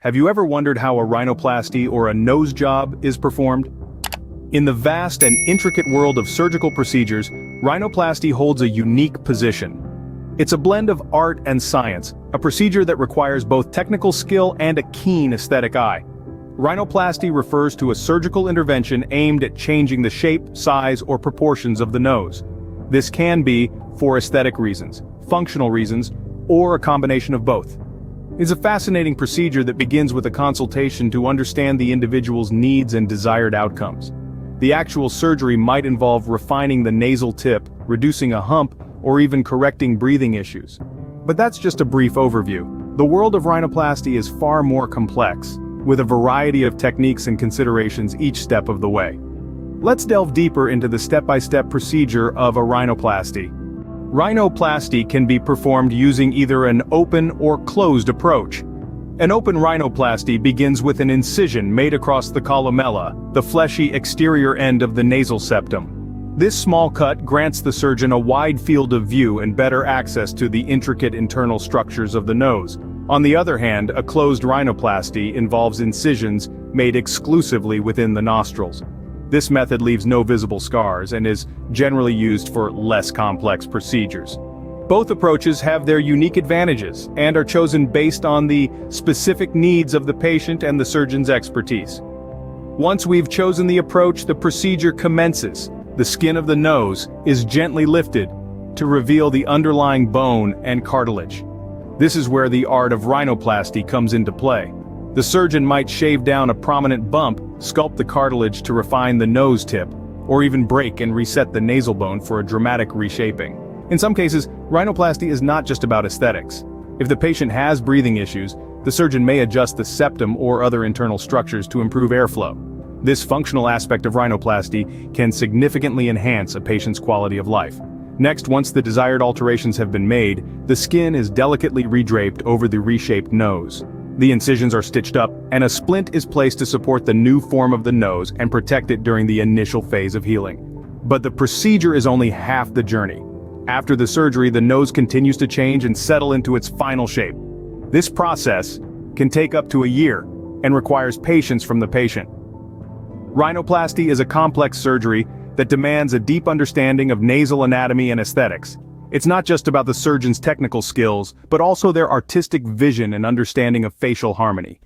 Have you ever wondered how a rhinoplasty or a nose job is performed? In the vast and intricate world of surgical procedures, rhinoplasty holds a unique position. It's a blend of art and science, a procedure that requires both technical skill and a keen aesthetic eye. Rhinoplasty refers to a surgical intervention aimed at changing the shape, size, or proportions of the nose. This can be for aesthetic reasons, functional reasons, or a combination of both. It's a fascinating procedure that begins with a consultation to understand the individual's needs and desired outcomes. The actual surgery might involve refining the nasal tip, reducing a hump, or even correcting breathing issues. But that's just a brief overview. The world of rhinoplasty is far more complex, with a variety of techniques and considerations each step of the way. Let's delve deeper into the step-by-step procedure of a rhinoplasty. Rhinoplasty can be performed using either an open or closed approach. An open rhinoplasty begins with an incision made across the columella, the fleshy exterior end of the nasal septum. This small cut grants the surgeon a wide field of view and better access to the intricate internal structures of the nose. On the other hand, a closed rhinoplasty involves incisions made exclusively within the nostrils. This method leaves no visible scars and is generally used for less complex procedures. Both approaches have their unique advantages and are chosen based on the specific needs of the patient and the surgeon's expertise. Once we've chosen the approach, the procedure commences. The skin of the nose is gently lifted to reveal the underlying bone and cartilage. This is where the art of rhinoplasty comes into play. The surgeon might shave down a prominent bump, sculpt the cartilage to refine the nose tip, or even break and reset the nasal bone for a dramatic reshaping. In some cases, rhinoplasty is not just about aesthetics. If the patient has breathing issues, the surgeon may adjust the septum or other internal structures to improve airflow. This functional aspect of rhinoplasty can significantly enhance a patient's quality of life. Next, once the desired alterations have been made, the skin is delicately redraped over the reshaped nose. The incisions are stitched up, and a splint is placed to support the new form of the nose and protect it during the initial phase of healing. But the procedure is only half the journey. After the surgery, the nose continues to change and settle into its final shape. This process can take up to a year and requires patience from the patient. Rhinoplasty is a complex surgery that demands a deep understanding of nasal anatomy and aesthetics. It's not just about the surgeon's technical skills, but also their artistic vision and understanding of facial harmony.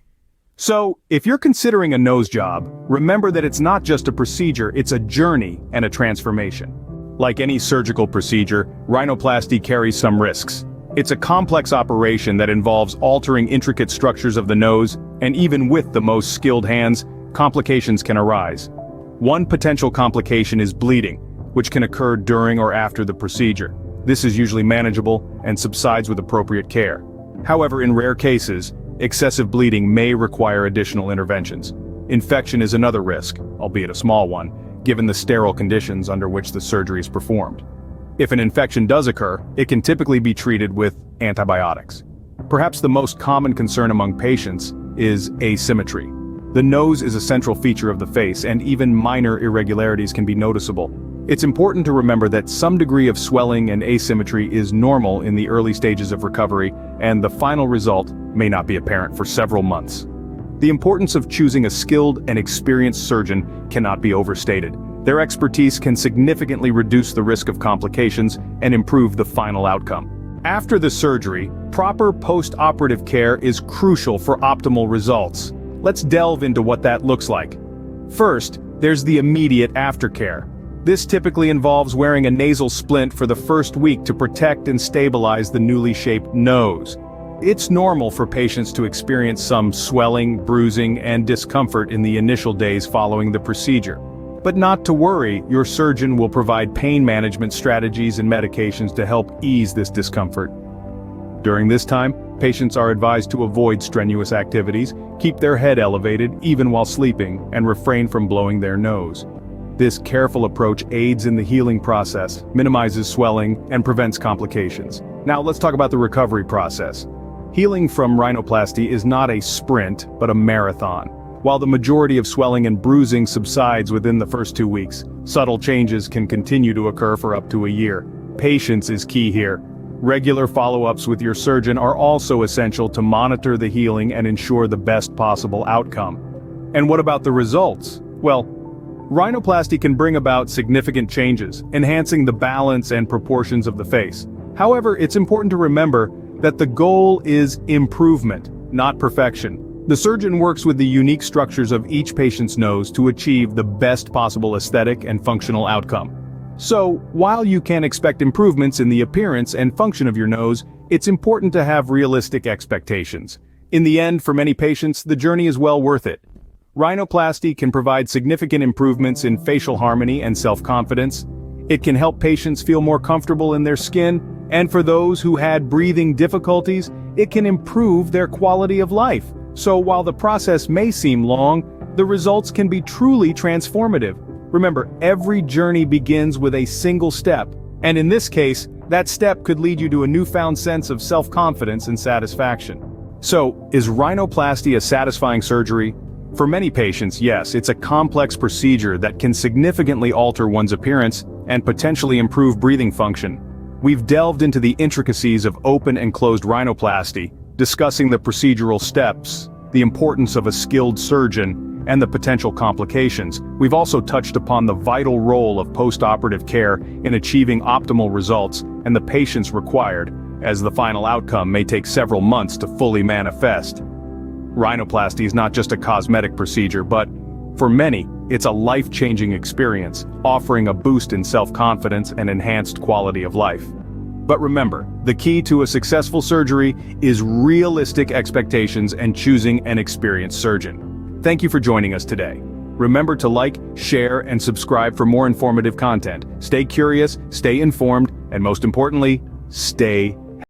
So, if you're considering a nose job, remember that it's not just a procedure, it's a journey and a transformation. Like any surgical procedure, rhinoplasty carries some risks. It's a complex operation that involves altering intricate structures of the nose, and even with the most skilled hands, complications can arise. One potential complication is bleeding, which can occur during or after the procedure. This is usually manageable and subsides with appropriate care. However, in rare cases, excessive bleeding may require additional interventions. Infection is another risk, albeit a small one, given the sterile conditions under which the surgery is performed. If an infection does occur, it can typically be treated with antibiotics. Perhaps the most common concern among patients is asymmetry. The nose is a central feature of the face, and even minor irregularities can be noticeable. It's important to remember that some degree of swelling and asymmetry is normal in the early stages of recovery, and the final result may not be apparent for several months. The importance of choosing a skilled and experienced surgeon cannot be overstated. Their expertise can significantly reduce the risk of complications and improve the final outcome. After the surgery, proper post-operative care is crucial for optimal results. Let's delve into what that looks like. First, there's the immediate aftercare. This typically involves wearing a nasal splint for the first week to protect and stabilize the newly shaped nose. It's normal for patients to experience some swelling, bruising, and discomfort in the initial days following the procedure. But not to worry, your surgeon will provide pain management strategies and medications to help ease this discomfort. During this time, patients are advised to avoid strenuous activities, keep their head elevated even while sleeping, and refrain from blowing their nose. This careful approach aids in the healing process, minimizes swelling, and prevents complications. Now let's talk about the recovery process. Healing from rhinoplasty is not a sprint, but a marathon. While the majority of swelling and bruising subsides within the first 2 weeks, subtle changes can continue to occur for up to a year. Patience is key here. Regular follow-ups with your surgeon are also essential to monitor the healing and ensure the best possible outcome. And what about the results? Well, rhinoplasty can bring about significant changes, enhancing the balance and proportions of the face. However, it's important to remember that the goal is improvement, not perfection. The surgeon works with the unique structures of each patient's nose to achieve the best possible aesthetic and functional outcome. So, while you can expect improvements in the appearance and function of your nose, it's important to have realistic expectations. In the end, for many patients, the journey is well worth it. Rhinoplasty can provide significant improvements in facial harmony and self-confidence. It can help patients feel more comfortable in their skin, and for those who had breathing difficulties, it can improve their quality of life. So while the process may seem long, the results can be truly transformative. Remember, every journey begins with a single step, and in this case, that step could lead you to a newfound sense of self-confidence and satisfaction. So, is rhinoplasty a satisfying surgery? For many patients, yes, it's a complex procedure that can significantly alter one's appearance and potentially improve breathing function. We've delved into the intricacies of open and closed rhinoplasty, discussing the procedural steps, the importance of a skilled surgeon, and the potential complications. We've also touched upon the vital role of post-operative care in achieving optimal results and the patience required, as the final outcome may take several months to fully manifest. Rhinoplasty is not just a cosmetic procedure, but, for many, it's a life-changing experience, offering a boost in self-confidence and enhanced quality of life. But remember, the key to a successful surgery is realistic expectations and choosing an experienced surgeon. Thank you for joining us today. Remember to like, share, and subscribe for more informative content. Stay curious, stay informed, and most importantly, stay